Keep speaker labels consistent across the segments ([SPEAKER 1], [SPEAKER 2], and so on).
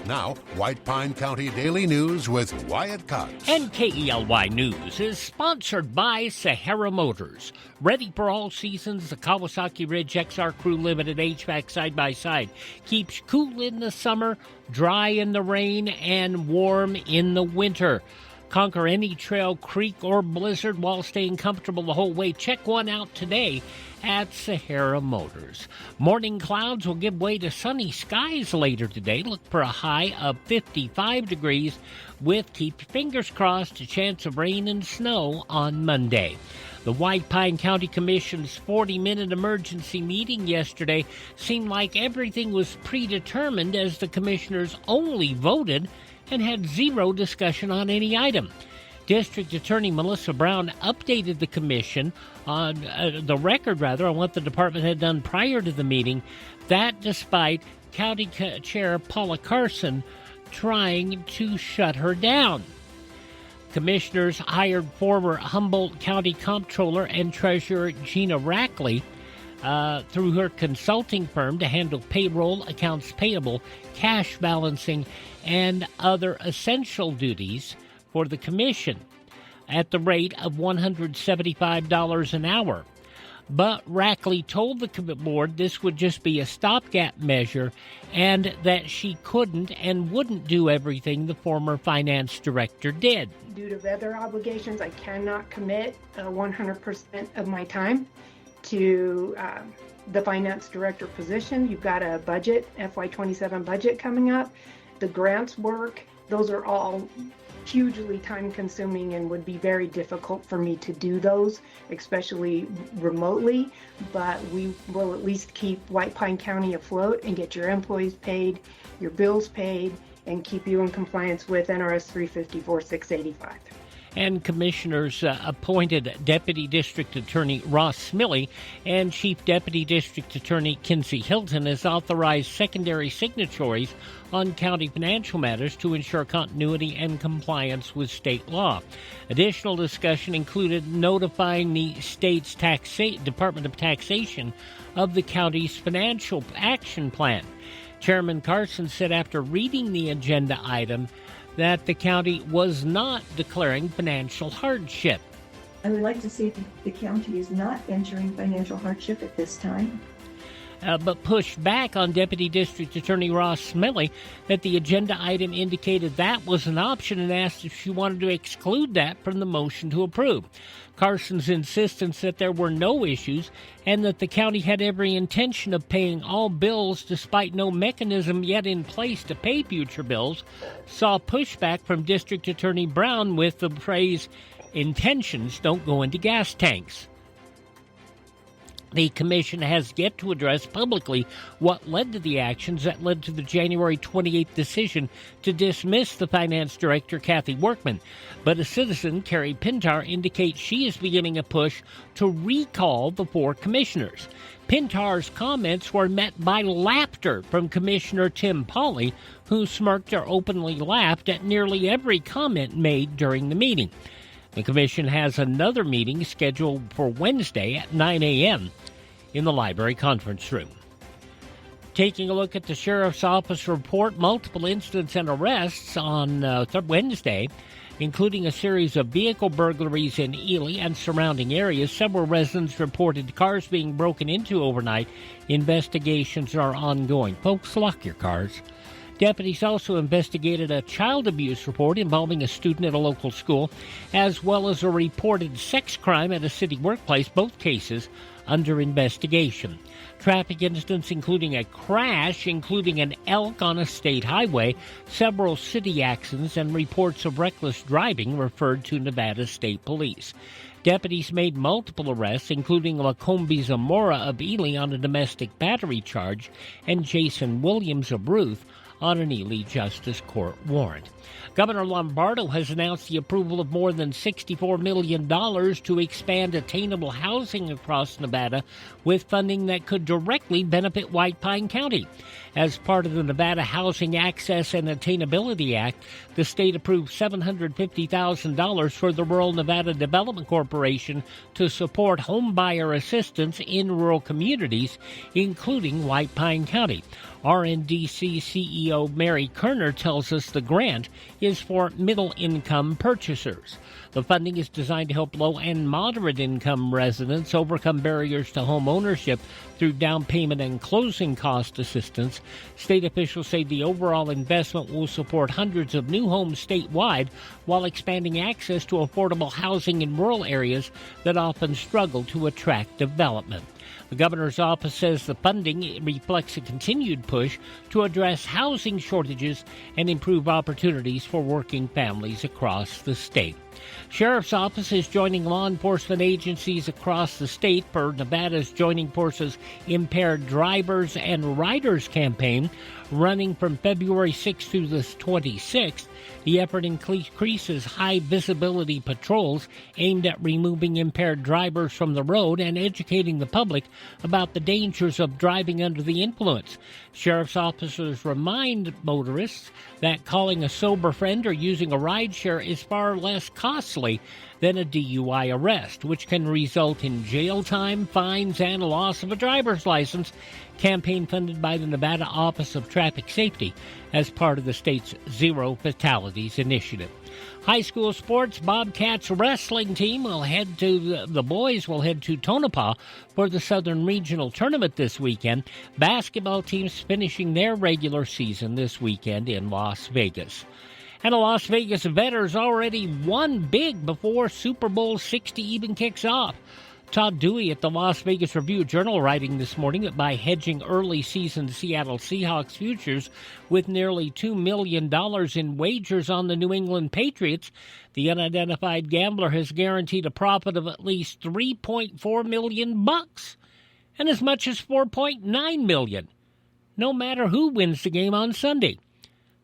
[SPEAKER 1] Now, White Pine County Daily News with Wyatt Cox.
[SPEAKER 2] And KELY News is sponsored by Sahara Motors. Ready for all seasons, the Kawasaki Ridge XR Crew Limited HVAC side-by-side keeps cool in the summer, dry in the rain, and warm in the winter. Conquer any trail, creek, or blizzard while staying comfortable the whole way. Check one out today at Sahara Motors. Morning clouds will give way to sunny skies later today. Look for a high of 55 degrees with, keep your fingers crossed, a chance of rain and snow on Monday. The White Pine County Commission's 40-minute emergency meeting yesterday seemed like everything was predetermined as the commissioners only voted and had zero discussion on any item. District Attorney Melissa Brown updated the commission on on what the department had done prior to the meeting, that despite County Chair Paula Carson trying to shut her down. Commissioners hired former Humboldt County Comptroller and Treasurer Gina Rackley through her consulting firm to handle payroll, accounts payable, cash balancing, and other essential duties for the commission at the rate of $175 an hour. But Rackley told the board this would just be a stopgap measure and that she couldn't and wouldn't do everything the former finance director did.
[SPEAKER 3] Due to other obligations, I cannot commit 100% of my time to the finance director position. You've got a budget, FY27 budget coming up. The grants work, those are all hugely time consuming and would be very difficult for me to do those, especially remotely. But we will at least keep White Pine County afloat and get your employees paid, your bills paid, and keep you in compliance with NRS 354-685.
[SPEAKER 2] And commissioners appointed Deputy District Attorney Ross Smiley and Chief Deputy District Attorney Kinsey Hilton as authorized secondary signatories on county financial matters to ensure continuity and compliance with state law. Additional discussion included notifying the state's Department of Taxation of the county's financial action plan. Chairman Carson said after reading the agenda item that the county was not declaring financial hardship.
[SPEAKER 4] I would like to see if the county is not entering financial hardship at this time.
[SPEAKER 2] But pushed back on Deputy District Attorney Ross Smiley that the agenda item indicated that was an option and asked if she wanted to exclude that from the motion to approve. Carson's insistence that there were no issues and that the county had every intention of paying all bills despite no mechanism yet in place to pay future bills saw pushback from District Attorney Brown with the phrase, "Intentions don't go into gas tanks." The commission has yet to address publicly what led to the actions that led to the January 28th decision to dismiss the finance director, Kathy Workman. But a citizen, Carrie Pintar, indicates she is beginning a push to recall the four commissioners. Pintar's comments were met by laughter from Commissioner Tim Pauley, who smirked or openly laughed at nearly every comment made during the meeting. The commission has another meeting scheduled for Wednesday at 9 a.m. in the library conference room. Taking a look at the Sheriff's Office report, multiple incidents and arrests on Wednesday, including a series of vehicle burglaries in Ely and surrounding areas. Several residents reported cars being broken into overnight. Investigations are ongoing. Folks, lock your cars. Deputies also investigated a child abuse report involving a student at a local school, as well as a reported sex crime at a city workplace, both cases under investigation. Traffic incidents including a crash, including an elk on a state highway, several city accidents, and reports of reckless driving referred to Nevada State Police. Deputies made multiple arrests, including Lacombe Zamora of Ely on a domestic battery charge and Jason Williams of Ruth on an Ely Justice Court warrant. Governor Lombardo has announced the approval of more than $64 million to expand attainable housing across Nevada with funding that could directly benefit White Pine County. As part of the Nevada Housing Access and Attainability Act, the state approved $750,000 for the Rural Nevada Development Corporation to support home buyer assistance in rural communities, including White Pine County. RNDC CEO CEO Mary Kerner tells us the grant is for middle-income purchasers. The funding is designed to help low and moderate-income residents overcome barriers to home ownership through down payment and closing cost assistance. State officials say the overall investment will support hundreds of new homes statewide while expanding access to affordable housing in rural areas that often struggle to attract development. The governor's office says the funding reflects a continued push to address housing shortages and improve opportunities for working families across the state. Sheriff's Office is joining law enforcement agencies across the state for Nevada's Joining Forces Impaired Drivers and Riders campaign, running from February 6th through the 26th. The effort increases high-visibility patrols aimed at removing impaired drivers from the road and educating the public about the dangers of driving under the influence. Sheriff's officers remind motorists that calling a sober friend or using a rideshare is far less costly than a DUI arrest, which can result in jail time, fines, and loss of a driver's license. Campaign funded by the Nevada Office of Traffic Safety as part of the state's Zero Fatalities initiative. High school sports, Bobcats wrestling team the boys will head to Tonopah for the Southern Regional Tournament this weekend. Basketball teams finishing their regular season this weekend in Las Vegas. And a Las Vegas bettor's already won big before Super Bowl 60 even kicks off. Todd Dewey at the Las Vegas Review-Journal writing this morning that by hedging early season Seattle Seahawks futures with nearly $2 million in wagers on the New England Patriots, the unidentified gambler has guaranteed a profit of at least $3.4 million and as much as $4.9 million, no matter who wins the game on Sunday.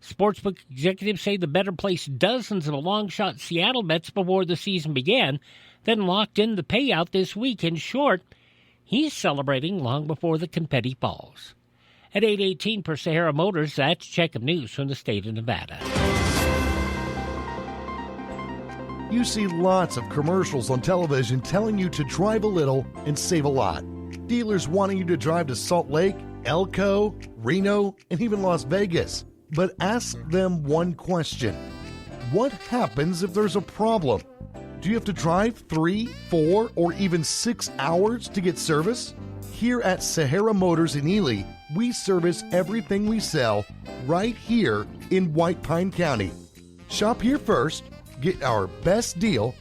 [SPEAKER 2] Sportsbook executives say the bettor placed dozens of long-shot Seattle bets before the season began, then locked in the payout this week. In short, he's celebrating long before the confetti falls. At 8:18 for Sahara Motors, that's Check of News from the state of Nevada.
[SPEAKER 5] You see lots of commercials on television telling you to drive a little and save a lot. Dealers wanting you to drive to Salt Lake, Elko, Reno, and even Las Vegas. But ask them one question. What happens if there's a problem? Do you have to drive 3, 4, or even 6 hours to get service? Here at Sahara Motors in Ely, we service everything we sell right here in White Pine County. Shop here first, get our best deal,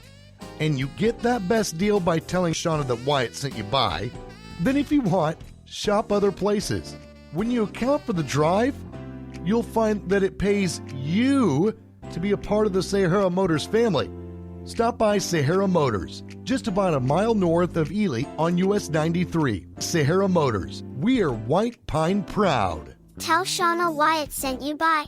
[SPEAKER 5] and you get that best deal by telling Shauna that Wyatt sent you by. Then if you want, shop other places. When you account for the drive, you'll find that it pays you to be a part of the Sahara Motors family. Stop by Sahara Motors, just about a mile north of Ely on US 93. Sahara Motors, we are White Pine proud.
[SPEAKER 6] Tell Shauna Wyatt sent you by.